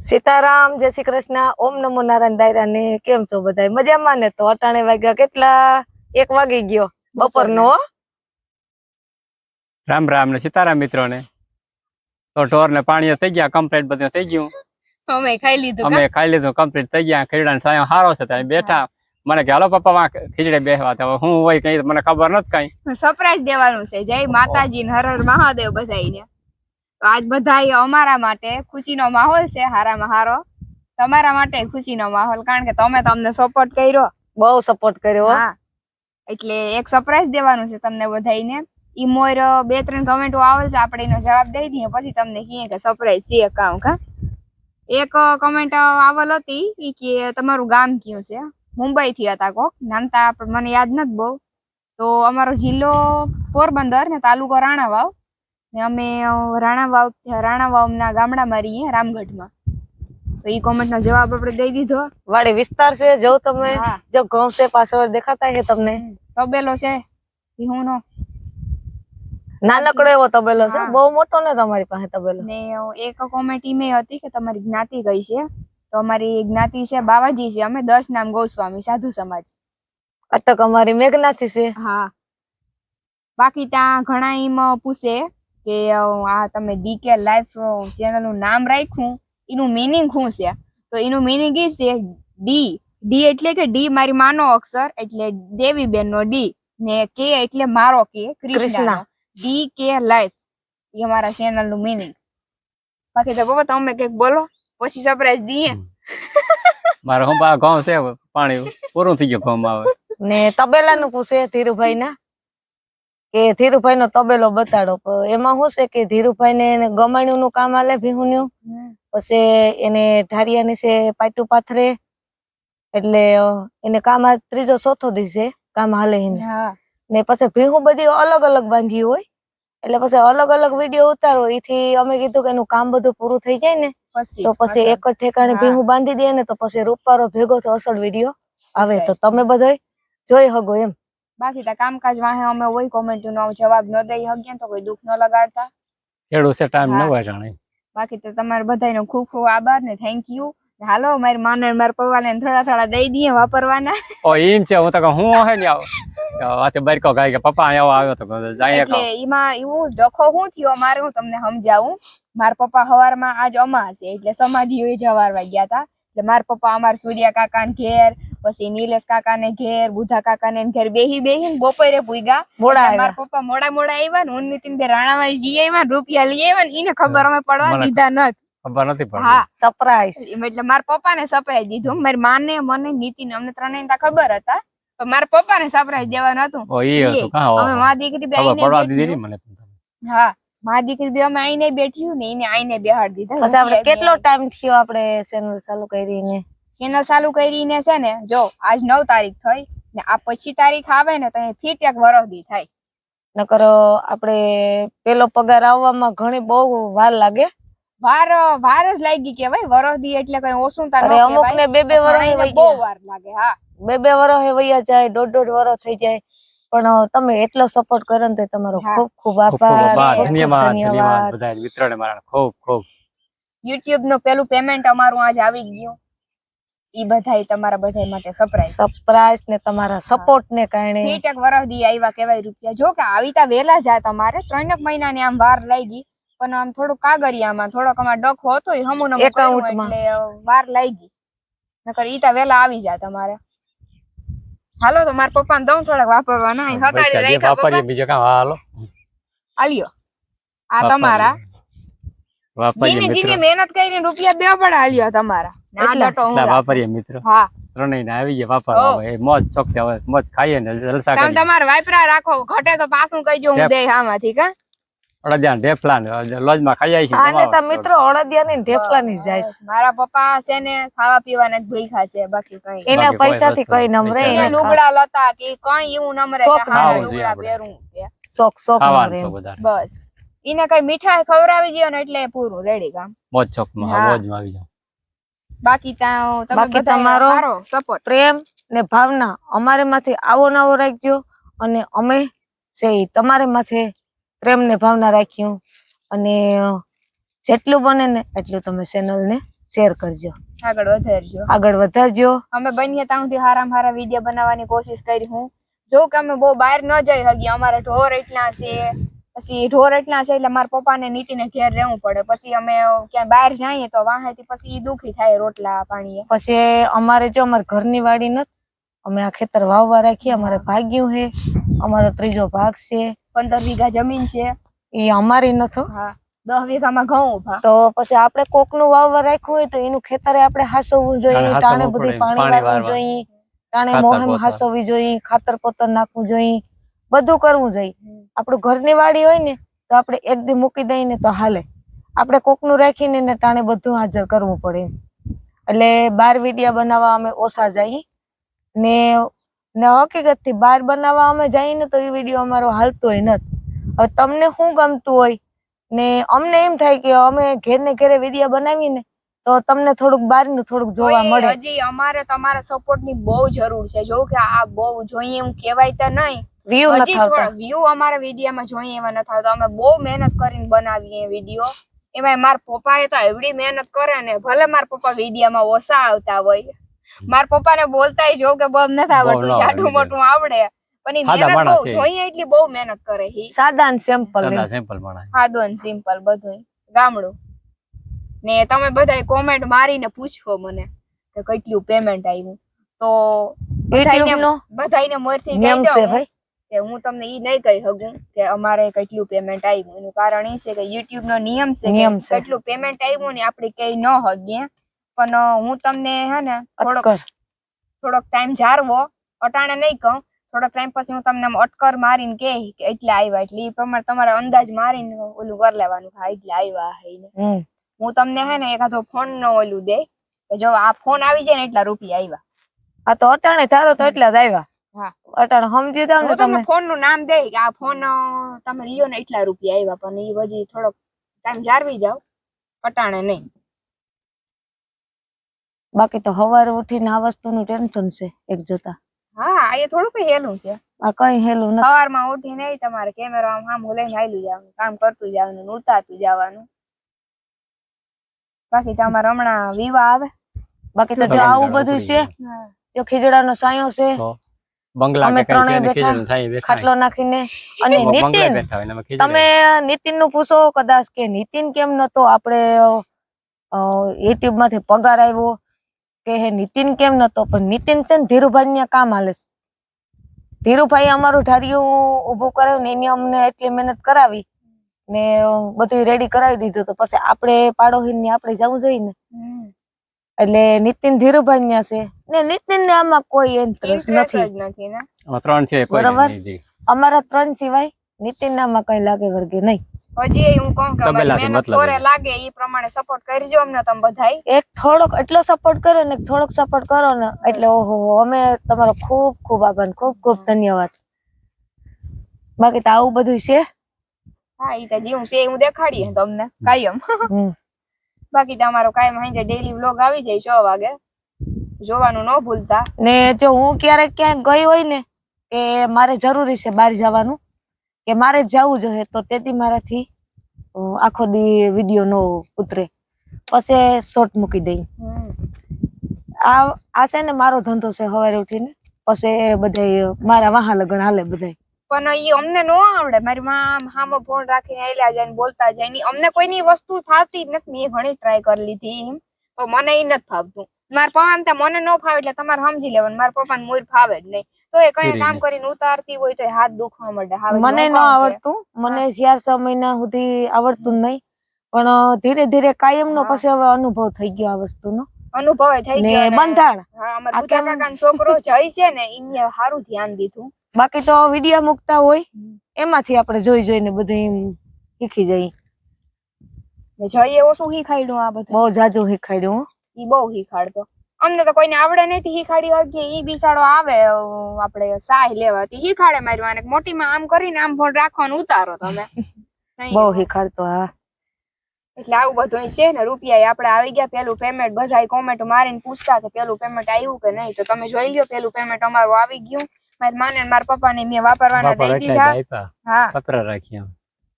સીતારામ, જય શ્રી કૃષ્ણ, ઓમ નમો નારાયણ ડાયરા ને કેમ છો બધા મજામાં ને? તો અટાણે વાગ્યા કેટલા 1 વાગી ગયો બપોરનો. રામ રામ ને સીતારામ મિત્રોને. તો ઢોર ને પાણી થઈ ગયા કમ્પ્લીટ, બધું થઈ ગયું. અમે ખાઈ લીધું કમ્પ્લીટ થઈ ગયા. ખીરડા સાયો હારો છે ત્યાં બેઠા. મને કે હાલો પપ્પા માં ખીચડે બેહવા. તો હું હોય કઈ મને ખબર નથી કઈ સરપ્રાઈઝ દેવાનું છે. જય માતાજી ને હર હર મહાદેવ બધાઈને. તો આજ બધાય અમારા માટે ખુશીનો માહોલ છે, હારામાં હારો. તમારા માટે ખુશીનો માહોલ, કારણ કે તમે તમને સપોર્ટ કર્યો, બહુ સપોર્ટ કર્યો. હા, એટલે એક સરપ્રાઈઝ દેવાનું છે તમને બધાઈને. ઈ મોર 2-3 કમેન્ટો આવે છે, આપણે એનો જવાબ દઈ દઈએ, પછી તમને કહીએ કે સરપ્રાઈઝ છે કામ કા. એક કમેન્ટ આવેલ હતી ઈ કે તમારું ગામ કયું છે? મુંબઈ થી હતા કોક, નામતા મને યાદ નથી બહુ. તો અમારો જિલ્લો પોરબંદર ને તાલુકો રાણાવાવ ને અમે રાણાવાવ ના ગામડામાં રહીએ, રામગઢમાં. તો ઈ કોમેન્ટ નો જવાબ આપણે દઈ દીધો. વાડી વિસ્તાર છે, જો તમે જો ગામ છે પાછળ દેખાતા છે તમને. તબેલો છે ભીહુનો, નાનકડો એવો તબેલો છે, બહુ મોટો ને તમારી પાસે તબેલો. ને એક કોમેન્ટ ઈમે હતી કે તમારી જ્ઞાતિ કઈ છે? તો અમારી જ્ઞાતિ છે બાવાજી છે, અમે 10 નામ ગોસ્વામી સાધુ સમાજ. અટક અમારી મેઘનાથી છે. હા, બાકી ત્યાં ઘણા એમ પૂછે કે આ તમે ડીકે લાઈફ ચેનલ નું નામ રાખ્યું, એનું મીનિંગ શું છે? તો એનું મીનિંગ એ છે ડી એટલે કે ડી મારી માનો અક્ષર એટલે દેવી બેન નો ડી, ને કે એટલે મારો કે કૃષ્ણ, ડી કે લાઈફ એ અમારા ચેનલ નું મીનિંગ. બાકી તો બાબા તમે કઈક બોલો પછી સરપ્રાઈઝ દઈએ. મારો હું ગામ છે, પાણી પૂરું થઈ ગયું ગામ આવે ને તબેલા નું પૂછે ધીરુભાઈ ના કે ધીરુભાઈ નો તબેલો બતાડો. એમાં શું છે કે ધીરુભાઈ ને ગમાણ્યું નું કામ આલે ભીહુન્યું, પછી એને ઢારિયાની છે પાટું પાથરે, એટલે એને કામ આ 3-4 દિવસે કામ હાલે ને પછી ભીહું બધી અલગ અલગ બાંધી હોય, એટલે પછી અલગ અલગ વિડીયો ઉતારો. એથી અમે કીધું કે એનું કામ બધું પૂરું થઈ જાય ને તો પછી એક જ ઠેકાણે ભીહું બાંધી દે ને તો પછી રૂપારો ભેગો તો અસલ વિડીયો આવે, તો તમે બધા જોઈ હગો એમ. બાકી તા કામકાજ વાહે અમે હોય કોમેન્ટ નો જવાબ ન દઈ હગીએ તો કોઈ દુઃખ ન લગાડતા. ખેડૂ છે ટાઈમ ન હોય જાણે. બાકી તો તમારે બધાનો ખૂબ ખૂબ આભાર ને થેન્ક યુ. હાલો મારી માને મારા પપ્પાને થોડા દઈ દઈએ વાપરવાના. ઓ એમ છે, હું તો હું હે ને આવ વાતે બરકો ગાય કે પપ્પા આવો આવ્યો તો જાય. એટલે ઈમાં એવું ડખો હું થયો મારે, હું તમને સમજાવું. મારા પપ્પા હવારમાં આજ અમાસ છે એટલે સમાધિ જવારવા ગયા હતા. એટલે મારા પપ્પા અમાર સૂર્યા કાકા ને ઘેર, પછી નીલેશ કાકા ને ઘેર, બુધા કાકા ને ઘેર બેહી બપોરે પૂગ્યા. મારા પપ્પા મોડા આવ્યા ને હું નીતિન બે રાણાવાઈ જી આવ્યા, રૂપિયા લઈ આવ્યા ને એને ખબર અમે પડવા દીધા નથી. ખબર નથી પડી. હા, સરપ્રાઈઝ એટલે મારા પપ્પા ને સરપ્રાઈઝ દીધું. મારી માને મને નીતિન અમને ત્રણેય ખબર હતા, પણ મારા પપ્પા ને સરપ્રાઈઝ દેવાનું હતું. અમે મા દીકરી બે આઈને, હા મા દીકરી બે અમે આઈને બેઠ્યું ને એને આઈને બેહાડી દીધા. પછી આપણે કેટલો ટાઈમ થયો આપણે ચેનલ ચાલુ કરીને? ચેનલ ચાલુ કરીને છે ને જો આજ 9 તારીખ થઈ ને આ પછી તારીખ આવે ને તો ફીટ 1 વર્ષ દી થાય. નકર આપણે પેલો પગાર આવવામાં ઘણી બહુ વાર લાગે. વાર જ લાગી કેવાય, વર્ષ દી એટલે કઈ ઓછું તા ન કહેવાય. અમુક ને 2-2 વર્ષ બહુ વાર લાગે. હા, 2-2 વર્ષ વયા જાય, 1.5 વર્ષ થઈ જાય, પણ તમે એટલો સપોર્ટ કરો ને તો તમારો ખૂબ ખૂબ આભાર. ધન્યવાદ બધા મિત્રોને મારા ખૂબ ખૂબ. YouTube નું પેલું પેમેન્ટ અમારું આજ આવી ગયું. ઈ બધાય તમારા બધાય માટે સરપ્રાઈઝ ને તમારા સપોર્ટ ને કારણે ફીટ 1 વર્ષ દી આવ્યા કેવાય રૂપિયા. જો કે આવીતા વેલા જા તમારે 3 મહિનાની આમ વાર લાગી, પણ આમ થોડું કાગરિયામાં થોડોક અમાર ડખો હતો એ હમું એકાઉન્ટમાં એટલે વાર લાગી. નકર ઈતા વેલા આવી જા તમારે. હાલો તો મારા પપ્પાને દઉં થોડાક વાપરવાના. હતાડી રાખ્યા પપ્પા બીજો કામ. હાલો આલ્યો આ તમારા જીને મહેનત કરીને રૂપિયા દેવા પડે. આલ્યો તમારા વાપરીએ મિત્રો. હા, ત્રણેય આવી ગયા વાપરવા. મોજ શોખ હવે મોજ ખાઈએ ને જલસા કરીએ. તમારે વાપરા રાખો, ઘટે તો પાછું કહીજો હું દે આમાંથી કા. અડદિયા ઢેફલા લોજમાં ખાઈ આવી છે. આને તો મિત્રો અડદિયા ની ઢેફલા ની જાય. મારા પપ્પા છે ને ખાવા પીવાના જ ભૂખ્યા છે, બાકી કઈ એના પૈસા થી કઈ નમરે. એને લુગડા લતા કે કઈ એવું નમરે કે હા લુગડા પહેરું કે શોખ બસ. એને કઈ મીઠાઈ ખવડાવી દયો ને એટલે પૂરું રેડી કામ. મોજ શોખ માં મોજમાં આવી જાવ. બાકી તમારો સપોર્ટ, પ્રેમ ને ભાવના અમારે માંથી આવો નવો રાખજો, અને અમે છે તમારે માથે પ્રેમ ને ભાવના રાખ્યું, અને જેટલું બને ને એટલું તમે ચેનલ ને શેર કરજો, આગળ વધારજો. આગળ વધારજો. અમે બનીએ ત્યાં સુધી હારામાં હારા વિડીયો બનાવવાની કોશિશ કરી. હું જો કે અમે બહુ બહાર ન જઈ શકીએ, અમારા ઢોર એટલા છે, પછી ઢોર એટલા છે એટલે મારા પપ્પાને નીતિને ઘેર રહેવું પડે. પછી અમે ક્યાંય બહાર જઈએ તો વાહેથી પછી ઈ દુખી થાય રોટલા પાણીએ. પછી અમારે જો અમારે ઘરની વાડી નથી, અમે આ ખેતર વાવવા રાખીએ, અમારે ભાગ્યું છે, અમારો ત્રીજો ભાગ છે, 15 વીઘા જમીન છે. એ અમારી નથી. હા, 10 વીઘામાં ઘઉં ઉભા. તો પછી આપણે કોકનું વાવવા રાખ્યું હોય તો એનું ખેતરે આપણે હાસવવું જોઈએ, હાસવવું ટાણે પડે, બધી પાણી પાણી વાળવું વાળવા. જોઈએ, ટાણે ખાતર મોહમ પોતર. હાસવવી જોઈએ, ખાતર પોતર નાખવું જોઈએ, બધું કરવું જોઈએ. આપણું ઘરની વાડી હોય ને તો આપણે એક દી મૂકી દઈએ ને તો હાલે. આપણે કોકનું રાખીને ને ટાણે બધું હાજર કરવું પડે. એટલે 12 વિડિયા બનાવવા અમે ઓછા જઈએ ને હકીકત થી 12 બનાવવા અમે જઈએ ને તો એ વિડીયો અમારો હાલતો હોય નથી. હવે તમને શું ગમતું હોય ને અમને એમ થાય કે અમે ઘેર ને ઘેરે વિડીયો બનાવીએ ને તો તમને થોડુંક બહારનું થોડુંક જોવા મળે. હજી અમારે તમારા સપોર્ટ ની બહુ જરૂર છે. જો કે આ બહુ જોઈએ એમ કહેવાય તો નહીં, વ્યૂ હજી નથી આવતા. થોડા વ્યૂ અમારા વિડીયોમાં જોઈએ એવા નથી આવતા. અમે બહુ મહેનત કરીને બનાવીએ વિડીયો. એમાં મારા પપ્પાએ તો એવડી મહેનત કરે ને, ભલે મારા પપ્પા વિડીયોમાં ઓછા આવતા હોય, મારા પપ્પાને બોલતાય જો કે બહુ નથી આવડતું, જાડું મોટું આવડે, પણ ઈ મહેનત બહુ જોઈએ એટલી બહુ મહેનત કરે. સાદા ને સિમ્પલ સિમ્પલ બનાય, સાદું અને સિમ્પલ બધું ગામડું. ને તમે બધા કોમેન્ટ મારીને પૂછો મને કે કેટલું પેમેન્ટ આવ્યું, તો બધાને મોરથી કહી દઉં કે હું તમને ઈ નહીં કહી શકું કે અમારે કેટલું પેમેન્ટ આવ્યું. એનું કારણ એ છે કે યુટ્યુબ નો નિયમ છે કે કેટલું પેમેન્ટ આવ્યું ને આપણે કઈ ન શકીએ. પણ હું તમને હે ને થોડોક ટાઈમ જારવો, અટાણે નહીં કહું, થોડોક ટાઈમ પછી હું તમને અટકર મારીને કે એટલે આવ્યા, એટલે એ પ્રમાણે તમારે અંદાજ મારીને ઓલું કરી લેવાનું. હા, એટલે આવ્યા હે. હું તમને હે ને એકાદો ફોન નો ઓલું દે કે જો આ ફોન આવી જાય ને એટલા રૂપિયા આવ્યા. આ તો અટાણે ધારો તો એટલા જ આવ્યા. હા, અટાણે સમજી જાવ ને તમે. ફોન નું નામ દે કે આ ફોન તમે લ્યો ને એટલા રૂપિયા આવ્યા, પણ એ હજી થોડોક ટાઈમ જાળવી જાવ, અટાણે નહીં. બાકી તો સવારે ઉઠીને આ વસ્તુનું ટેન્શન છે એક જોતા. હા, એ થોડું કઈ હેલું છે. આ કઈ હેલું નથી. સવારમાં ઉઠીને તમારે કેમેરા આમ સામું લઈને હાલ્યું જવાનું, કામ કરતું જવાનું, ઉતારતું જવાનું. બાકી તમારે હમણાં વિવાહ આવે. બાકી તો જો આવું બધું છે, જો ખીજડાનો સાયો છે, અમે ત્રણેય બેઠા ખાટલો નાખીને. અને નીતિન, તમે નીતિન નું પૂછો કદાચ કે નીતિન કેમ નતો આપણે યુટ્યુબ માંથી પગાર આવ્યો કે હે નીતિન કેમ નતો, પણ નીતિન છે ને ધીરુભાઈ ને કામ હાલે છે. ધીરુભાઈ અમારું ઢારિયું ઉભું કરાવ્યું ને એની અમને એટલી મહેનત કરાવી ને બધું રેડી કરાવી દીધું, તો પછી આપણે પાડોહીન ને આપણે જવું જોઈએ ને. એટલે નીતિન ધીરુભાઈ ન્યા છે ને નીતિન ને આમાં કોઈ ઇન્ટરેસ્ટ નથી. બરાબર, અમારા 3 સિવાય નીતિન નામાં કઈ લાગે વર્ગે નહીં. હજી હું કહું કે મહેનત થોરે લાગે ઈ પ્રમાણે સપોર્ટ કરજો અમને તમે બધાય. એક થોડોક એટલો સપોર્ટ કરો ને, થોડોક સપોર્ટ કરો ને એટલે ઓહો, અમે તમારો ખૂબ ખૂબ આભાર, ખૂબ ખૂબ ધન્યવાદ. બાકી તો આવું બધું છે. હા, ઈ તો જીવું છે હું દેખાડીએ તમને કાયમ. બાકી તમારો કાયમ હાંજે ડેઈલી વ્લોગ આવી જાય 6 વાગે, જોવાનું ન ભૂલતા. ને જો હું ક્યારેક ક્યાંક ગઈ હોય ને કે મારે જરૂરી છે બહાર જવાનું કે મારે જવું જોઈએ, તો તેથી મારાથી આખો દી વિડીયો નો ઉતરે, પછી શોર્ટ મૂકી દઈ. આ છે ને મારો ધંધો છે, સવારે ઉઠીને પછી બધા મારા વાહા લગન હાલે બધા. પણ ઈ અમને નો આવડે. મારી માં હામો ફોન રાખીને આયલા જાય ને બોલતા જાય ને અમને કોઈની વસ્તુ ફાવતી જ નથી. મેં ઘણી ટ્રાય કરી લીધી એમ, તો મને ઈ નથી ફાવતું. મારા પપ્પાને તો મને ન ફાવે એટલે તમારે સમજી લેવાનું, મારા પપ્પાને મોર ફાવે જ નહીં. તો એ કઈ કામ કરીને ઉતારતી હોય તો હાથ દુખવા માંડે. મને ન આવડતું, મને 4-6 મહિના સુધી આવડતું નહીં, પણ ધીરે ધીરે કાયમ નો પછી હવે અનુભવ થઈ ગયો આ વસ્તુનો. અનુભવ થઈ ગયો બંધાણ. હા, અમારા બુચા કાકાનો છોકરો જય છે ને એને સારું ધ્યાન દીધું. બાકી તો વિડિયા મુકતા હોય એમાંથી આપણે જોઈ જોઈને બધું શીખી જઈએ. જઈએ ઓછું શીખાડ્યું, આ બધું બહુ જાજુ શીખાડ્યું. ઈ બહુ શીખાડતો. અમને તો કોઈને આવડે નથી શીખાડી શકીએ. ઈ બિચારો આવે આપણે સાહ લેવા શીખાડે. મારી વાને મોટી માં આમ કરીને આમ ફોન રાખવાનું ઉતારો તમે. બહુ શીખાડતો. હા, એટલે આવું બધું છે ને. રૂપિયા આપણે આવી ગયા, પેલું પેમેન્ટ બધા કોમેન્ટ મારીને પૂછતા કે પેલું પેમેન્ટ આવ્યું કે નહીં, તો તમે જોઈ લ્યો પેલું પેમેન્ટ અમારું આવી ગયું. મારી માને મારા પપ્પા ને મેં વાપરવાના દઈ દીધા. હા,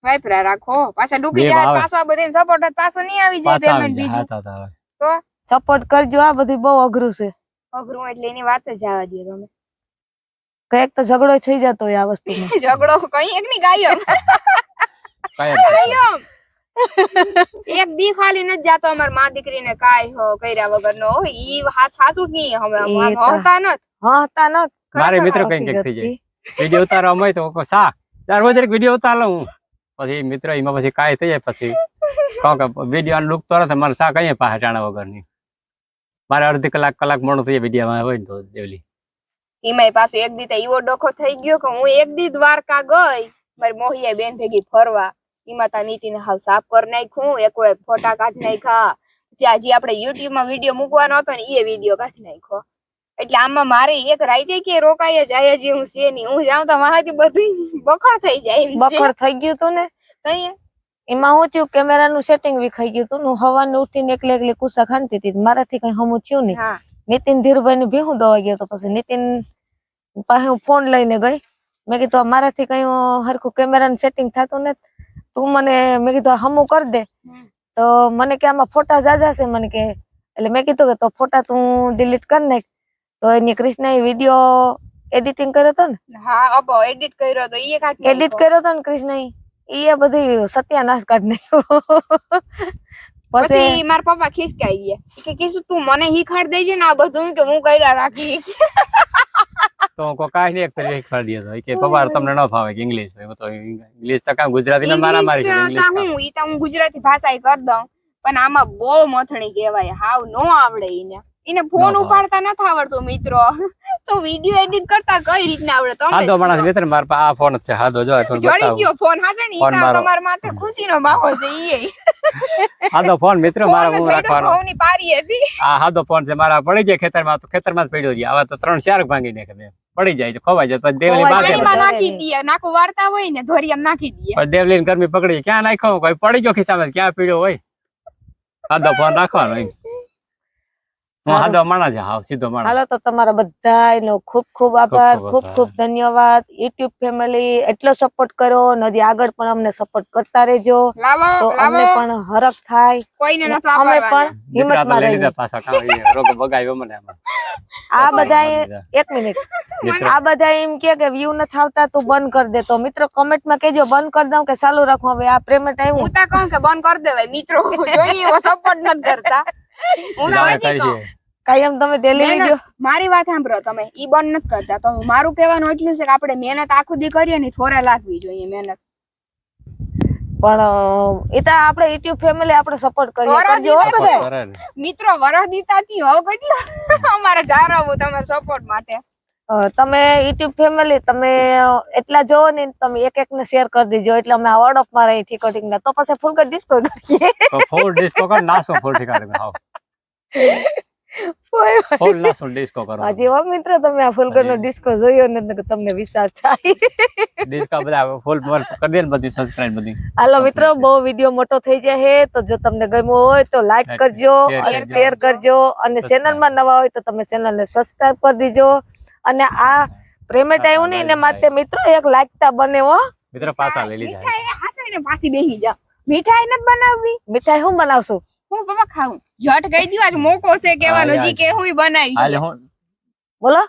વાપરા રાખો, પાછા ડૂબી જાય પાછો. બધી સપોર્ટ પાછો નહીં આવી જાય પેમેન્ટ બીજું. તો સપોર્ટ કરજો. આ બધું બહુ અઘરું છે. અઘરું એટલે એની વાત જ જવા દો તમે. કઈક તો ઝઘડો થઈ જતો હોય આ વસ્તુમાં. ઝઘડો કઈ એક ની ગાયમ ગાયમ એક દી ખાલી નથી જાતો અમાર માં દીકરીને કાઈ કર્યા વગર નો હોય. ઈ સાસુ કી અમે હોતા નત. હા તા ન મારે મિત્ર કઈ કઈક થઈ જાય વિડીયો ઉતારવા હોય તો સા 4 વાગે વિડીયો ઉતાર લઉં પછી મિત્ર એમાં પછી કાંઈ થઈ જાય પછી કહું કે વિડીયો લુક તો નથી મારે સા કઈ પાસે જાણા વગરની મારે અડધી કલાક મોડું થઈ જાય વિડીયોમાં હોય ને તો દેવલી એમાંય પાછો એક દી તો એવો ડોખો થઈ ગયો કે હું એક દી દ્વારકા ગઈ મારી મોહિયા બેન ભેગી ફરવા. એમાં તા નીતિને હાવ સાફ કરી નાખ્યું. એક ફોટા કાઢી નાખ્યા. પછી આજે આપણે યુટ્યુબ માં વિડીયો મૂકવાનો હતો ને એ વિડીયો કાઢી નાખ્યો. એટલે આમાં મારે એક રાતે કે રોકાય જાય જે હું છે નહીં. હું જાઉં તો મારાથી બધી બખડ થઈ જાય એમ છે. બખડ થઈ ગયું તું ને. તઈ એમાં હું થયું કેમેરાનું સેટિંગ વિખાઈ ગયું તું. હું હવાને ઉઠીને એકલી કુસા ખાંડતી હતી. મારાથી કઈ હમું થયું નહીં. હા નીતિન ધીરુભાઈ ને ભેહું દવા ગયો તો પછી નીતિન પાસે હું ફોન લઈને ગઈ. મેં કીધું મારાથી કઈ હરખું કેમેરાનું સેટિંગ થતું નથી. તું મને મેં કીધું હમું કરી દે. તો મને કે આમાં ફોટા જાજા છે મને કે. એટલે મેં કીધું કે તો ફોટા તું ડિલીટ કરી નાખ. તો એની કૃષ્ણએ વિડીયો એડિટિંગ કર્યો હતો ને. હા અબો એડિટ કર્યો તો ઈ કાઢી એડિટ કર્યો હતો ને કૃષ્ણએ. એ બધી સત્યાનાશ કાઢી નાખ્યો. પછી મારા પપ્પા ખિસકાઈ ગયા કે કીધું તું મને શીખાડ દેજે ને આ બધું કે હું કર્યા રાખી. તો કાંઈ નહીં એક ફેર શીખવાડી દીધો કે પપ્પા તમને ન ફાવે કે ઇંગ્લિશ હોય તો ઇંગ્લિશ તો કામ ગુજરાતી મારા મારી છે ઇંગ્લિશ હું ઈ તો હું ગુજરાતી ભાષા કરી દઉં પણ આમાં બહુ મથણી કહેવાય. હાવ નો આવડે એને ફોન ઉપાડતા નથી આવડતો મિત્રો. તો વિડિયો એડિટ કરતા કઈ રીતના આવડે તમને? હાદો માણસ મિત્ર માર પાસે આ ફોન જ છે. હાદો જો તો જોડી ગયો ફોન હાસે ને ઈ તમારા માટે ખુશીનો માહોલ છે ઈ. હાદો ફોન મિત્ર મારા હું રાખવાનો. ફોનની પારી હતી. આ હાદો ફોન છે મારા પડી જાય ખેતરમાં તો ખેતરમાં જ પડ્યો છે. આવા તો 3-4 ભાંગી નાખે બે પડી જાય તો ખવાઈ જાય પછી દેવલી પાણીમાં નાખી દઈએ. નાખું વારતા હોય ને ધોરિયામાં નાખી દઈએ. પછી દેવલીને ગરમી પકડી ક્યાં નાખ્યો કોઈ પડી ગયો ખીચામાં ક્યાં પીડ્યો હોય. હાદો ફોન રાખવાનો એમ. હું હાદો માણસ છે હાવ સીધો માણસ. હાલો તો તમારા બધાનો ખૂબ ખૂબ આભાર. ખૂબ ખૂબ ધન્યવાદ. યુટ્યુબ ફેમિલી એટલો સપોર્ટ કરો. નદી આગળ પણ અમને સપોર્ટ કરતા રહેજો. લાવો તો અમને પણ હરખ થાય. કોઈને ન તો અમે આવડવાનું. પણ હિંમતમાં લઈ રહીએ. લીધા પાછા કામ રોગ બગાવ્યો મને આમાં. આ બધા એક મિનિટ આ બધા એમ કે વ્યૂ નથી આવતા તું બંધ કરી દે. તો મિત્રો કમેન્ટમાં કેજો બંધ કરી દઉં કે ચાલુ રાખું. હવે આ પેમેન્ટ આવ્યું હું તો કહું કે બંધ કરી દેવાય મિત્રો. જોઈએ એવો સપોર્ટ નથી કરતા. હું તો હજી કહું કાયમ તમે ડેલી વિડિયો. મારી વાત સાંભળો તમે ઈ બંધ નથી કરતા. તો મારું કહેવાનું એટલું છે કે આપણે મહેનત આખું દી કરીએ ને થોરે લાગવી જોઈએ મહેનત. પણ એ તો આપણે યુટ્યુબ ફેમિલી આપણે સપોર્ટ કરીએ કરજો હો બધા મિત્રો. વરસ દીતાથી હોવ કેટલા અમારે જારાવું તમે સપોર્ટ માટે. તમે યુટ્યુબ ફેમિલી તમે એટલા જોવો ને તમે એક એક ને શેર કરી દેજો એટલે અમે આ વર્ડ ઓફ માં રહી ઠીકોઠીક ના. તો પછી ફૂલ ડિસ્કો કરીએ તો ફૂલ ડિસ્કો કર નાસો ફૂલ ઠીકારે હાવ ફૂલ નાસો ડિસ્કો કરો. હજી હો મિત્રો તમે આ ફૂલગર નો ડિસ્કો જોયો ને તો તમને વિચાર થાય. ડિસ્કો બધા ફૂલ કરી દે ને બધી સબસ્ક્રાઇબ બધી. હાલો મિત્રો બહુ વિડીયો મોટો થઈ જાય તો જો તમને ગમ્યો હોય તો લાઈક કરજો અને શેર કરજો અને ચેનલ માં નવા હોય તો તમે ચેનલ ને સબસ્ક્રાઇબ કરી દેજો. અને આ પેમેન્ટ આવ્યું ને એને માટે મિત્રો એક લાગતા બને હો મિત્રો પાછા લઈ લીધા. મીઠાઈ હાસવીને પાછી બેહી જા. મીઠાઈ નથી બનાવવી. મીઠાઈ હું બનાવશું? હું પપ્પા ખાવું જટ કહી દીધું આજ મોકો છે કહેવાનો જી કે હું બનાવી. હાલે હું બોલો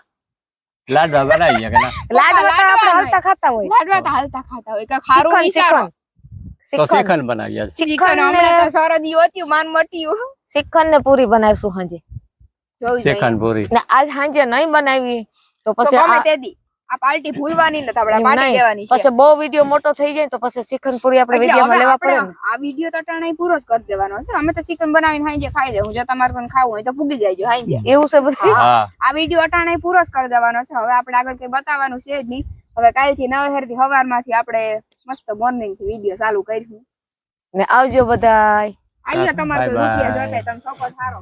લાડવા બનાવીએ કે ના? લાડવા તો આપણે હાલતા ખાતા હોય. લાડવા તો હાલતા ખાતા હોય કે ખારું વિચારો. તો શ્રીખંડ બનાવીએ. શ્રીખંડ હમણાં તો સરદી હોતી માન મટ્યું. શ્રીખંડ ને પૂરી બનાવશું હાંજે. શ્રીખંડ પૂરી ને આજ હાંજે નહીં બનાવી તો તો પછી ગમે તેદી આ પાર્ટી ભૂલવાની નથી. આપણે પાર્ટી દેવાની છે. પછી બહુ વિડિયો મોટો થઈ જાય તો પછી શ્રીખંડ પૂરી આપણે વિડિયોમાં લેવા પડે ને. આ વિડિયો તો ટાણાઈ પૂરો જ કરી દેવાનો છે. અમે તો ચિકન બનાવીને હાંજે ખાઈ લેવું. જો તમારે પણ ખાવું હોય તો પૂગી જાયજો હાંજે. એવું છે બધું. હા આ વિડિયો અટાણે પૂરો જ કરી દેવાનો છે. હવે આપણે આગળ કઈ બતાવવાનું છે જ નહીં. હવે કાલથી નવેસરથી સવારમાંથી આપણે મસ્ત મોર્નિંગ થી વિડિયો ચાલુ કરીશું. ને આવજો બધાય. આવ્યો તમારે કોઈ રૂપિયા જોતા તમે સપોર્ટ સારો